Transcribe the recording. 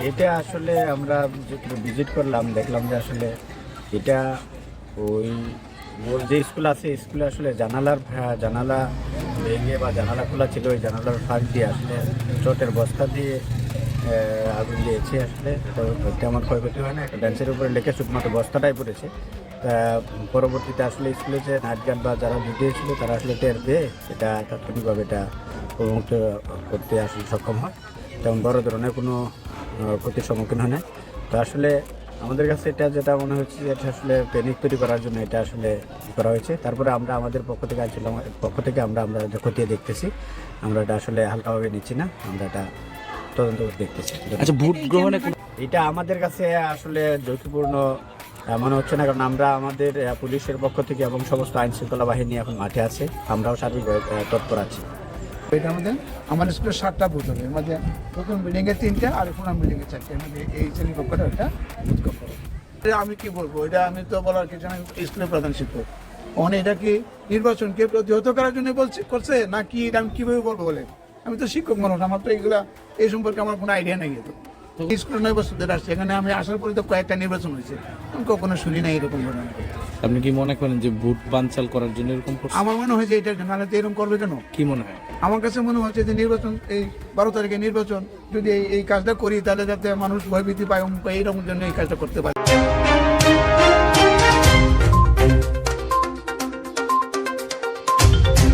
এটা আসলে আমরা ভিজিট করলাম, দেখলাম যে আসলে এটা ওই যে স্কুল আছে, স্কুলে আসলে জানালা ভেঙে বা জানালা খোলা ছিল, ওই জানালার ফাঁক দিয়ে আসলে চটের বস্তা দিয়ে আগুন দিয়েছে। আসলে তো আমার ক্ষয়ক্ষতি হয় না, একটা বেঞ্চের উপরে লেখে শুধুমাত্র বস্তাটাই পড়েছে। তা পরবর্তীতে আসলে স্কুলে যে নাইট গার্ড বা যারা ছিল তারা আসলে টের পেয়ে এটা তাৎক্ষণিকভাবে এটা প্রমুক্ত করতে আসলে সক্ষম হয়। তেমন বড় ধরনের কোনো ক্ষতির সম্মুখীন হয় না। তো আসলে আমাদের কাছে এটা যেটা মনে হচ্ছে যে এটা আসলে প্যানিক তৈরি করার জন্য এটা আসলে করা হয়েছে। তারপরে আমরা আমাদের পক্ষ থেকে আমরা খতিয়ে দেখতেছি, আমরা এটা আসলে হালকাভাবে নিচ্ছি না, আমরা এটা তদন্ত করে দেখতেছি। আচ্ছা, ভোট গ্রহণে এটা আমাদের কাছে আসলে ঝুঁকিপূর্ণ মনে হচ্ছে না, কারণ আমরা আমাদের পুলিশের পক্ষ থেকে এবং সমস্ত আইন শৃঙ্খলা বাহিনী এখন মাঠে আছে, আমরাও সার্বিকভাবে তৎপর আছি। এটা আমাদের স্কুলের 7টা বুথ হবে, এর মধ্যে প্রথম বিল্ডিংয়ে 3টে আর পুরান বিল্ডিংয়ে 4টে, এর মধ্যে এই শ্রেণী কক্ষটা একটা বুথ কক্ষ। এটা আমি কি বলবো, এটা আমি তো বলার কিছু না, স্কুলের প্রধান শিক্ষক। ওখানে এটা কি নির্বাচনকে প্রতিহত করার জন্য করছে নাকি এটা আমি কীভাবে বলবো বলে, আমি তো শিক্ষক মানুষ, আমার তো এই সম্পর্কে আমার কোনো আইডিয়া নেই। তো স্কুলে 9 বছর ধরে আসছে, এখানে আমি আসার পরে তো কয়েকটা নির্বাচন হয়েছে, আমি কখনো শুনি না এরকম ঘটনা। আপনি কি মনে করেন যে ভোট বানচাল করার জন্য এরকম করছে? আমার মনে হয়েছে এটার জন্য, নাহলে তো এরকম করবে কেন? কি মনে হয়? আমার কাছে মনে হচ্ছে যে নির্বাচন, এই 12 তারিখে নির্বাচন যদি এই কাজটা করি, তাহলে যাতে মানুষ ভয়ভীতি পায়, এইরকম জন্য এই কাজটা করতে পারে।